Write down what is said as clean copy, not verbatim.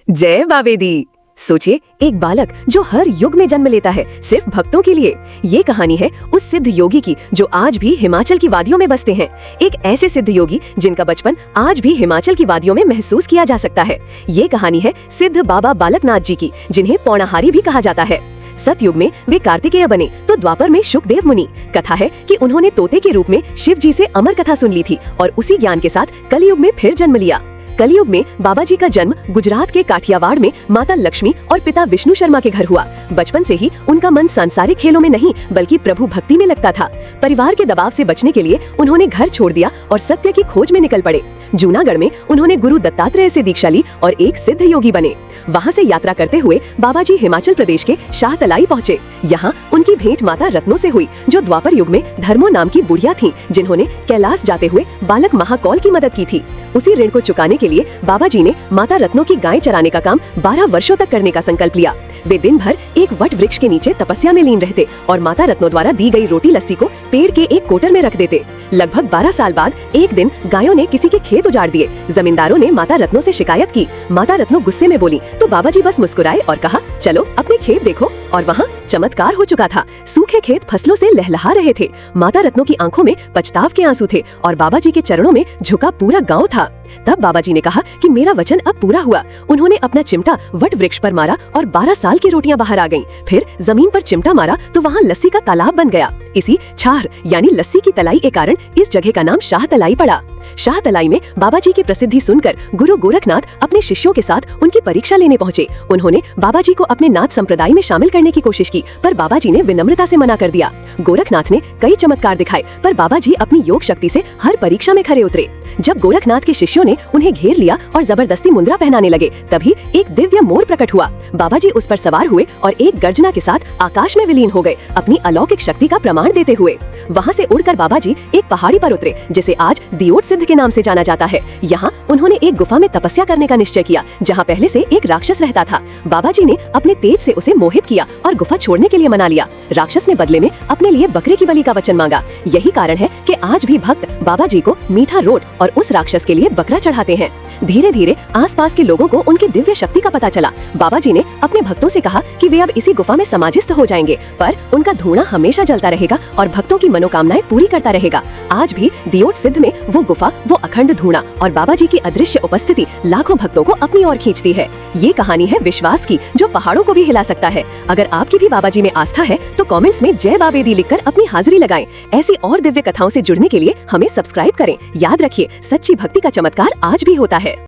जय बाबेदी। सोचिए, एक बालक जो हर युग में जन्म लेता है सिर्फ भक्तों के लिए। ये कहानी है उस सिद्ध योगी की जो आज भी हिमाचल की वादियों में बसते हैं। एक ऐसे सिद्ध योगी जिनका बचपन आज भी हिमाचल की वादियों में महसूस किया जा सकता है। ये कहानी है सिद्ध बाबा बालकनाथ जी की, जिन्हें पौणाहारी भी कहा जाता है। सतयुग में वे कार्तिकेय बने तो द्वापर में शुकदेव मुनि। कथा है कि उन्होंने तोते के रूप में शिव जी से अमर कथा सुन ली थी और उसी ज्ञान के साथ कलयुग में फिर जन्म लिया। कलयुग में बाबा जी का जन्म गुजरात के काठियावाड़ में माता लक्ष्मी और पिता विष्णु शर्मा के घर हुआ। बचपन से ही उनका मन सांसारिक खेलों में नहीं बल्कि प्रभु भक्ति में लगता था। परिवार के दबाव से बचने के लिए उन्होंने घर छोड़ दिया और सत्य की खोज में निकल पड़े। जूनागढ़ में उन्होंने गुरु दत्तात्रेय से दीक्षा ली और एक सिद्ध योगी बने। वहां से यात्रा करते हुए बाबा जी हिमाचल प्रदेश के शाहतलाई पहुंचे। यहाँ उनकी भेंट माता रत्नों से हुई, जो द्वापर युग में धर्मो नाम की बुढ़िया थीं, जिन्होंने कैलाश जाते हुए बालक महाकौल की मदद की थी। उसी ऋण को चुकाने के लिए बाबा जी ने माता रत्नों की गाय चराने का काम 12 वर्षों तक करने का संकल्प लिया। वे दिन भर एक वट वृक्ष के नीचे तपस्या में लीन रहते और माता रत्नों द्वारा दी गई रोटी लस्सी को पेड़ के एक कोटर में रख देते। लगभग 12 साल बाद एक दिन गायों ने किसी के खेत उजाड़ दिए। जमींदारों ने माता रत्नों से शिकायत की। माता रत्नों गुस्से में बोली तो बाबा जी बस मुस्कुराए और कहा, चलो अपने खेत देखो। और वहाँ चमत्कार हो चुका था। सूखे खेत फसलों से लहलहा रहे थे। माता रत्नों की आंखों में पछताव के आंसू थे और बाबा जी के चरणों में झुका पूरा गांव था। तब बाबा जी ने कहा कि मेरा वचन अब पूरा हुआ। उन्होंने अपना चिमटा वट वृक्ष पर मारा और 12 साल की रोटियां बाहर आ गईं। फिर जमीन पर चिमटा मारा तो वहाँ लस्सी का तालाब बन गया। इसी छार यानी लस्सी की तलाई के कारण इस जगह का नाम शाहतलाई पड़ा। शाहतलाई में बाबा जी की प्रसिद्धि सुनकर गुरु गोरखनाथ अपने शिष्यों के साथ उनकी परीक्षा लेने पहुंचे। उन्होंने बाबा जी को अपने नाथ संप्रदाय में शामिल करने की कोशिश की, पर बाबा जी ने विनम्रता से मना कर दिया। गोरखनाथ ने कई चमत्कार दिखाए, पर बाबा जी अपनी योग शक्ति से हर परीक्षा में खरे उतरे। जब गोरखनाथ के शिष्यों ने उन्हें घेर लिया और जबरदस्ती मुद्रा पहनाने लगे, तभी एक दिव्य मोर प्रकट हुआ। बाबा जी उस पर सवार हुए और एक गर्जना के साथ आकाश में विलीन हो गए, अपनी अलौकिक शक्ति का प्रमाण देते हुए। वहाँ से उड़कर बाबा जी एक पहाड़ी पर उतरे, जिसे आज दियोट सिद्ध के नाम से जाना जाता है। यहाँ उन्होंने एक गुफा में तपस्या करने का निश्चय किया, जहाँ पहले से एक राक्षस रहता था। बाबा जी ने अपने तेज से उसे मोहित किया और गुफा छोड़ने के लिए मना लिया। राक्षस ने बदले में अपने लिए बकरे की बलि का वचन मांगा। यही कारण है कि आज भी भक्त बाबा जी को मीठा रोट और उस राक्षस के लिए बकरा चढ़ाते हैं। धीरे धीरे आसपास के लोगों को उनकी दिव्य शक्ति का पता चला। बाबा जी ने अपने भक्तों से कहा कि वे अब इसी गुफा में समाधिस्थ हो जाएंगे, पर उनका धूणा हमेशा जलता रहेगा और भक्तों की मनोकामनाएं पूरी करता रहेगा। आज भी दियोट सिद्ध में वो गुफा, वो अखंड धूणा और बाबा जी की अदृश्य उपस्थिति लाखों भक्तों को अपनी ओर खींचती है। ये कहानी है विश्वास की, जो पहाड़ों को भी हिला सकता है। अगर आपकी भी बाबा जी में आस्था है तो कमेंट्स में जय बाबेदी लिखकर अपनी हाजिरी लगाएं। ऐसी और दिव्य कथाओं से जुड़ने के लिए हमें सब्सक्राइब करें। याद रखिए, सच्ची भक्ति का चमत्कार आज भी होता है।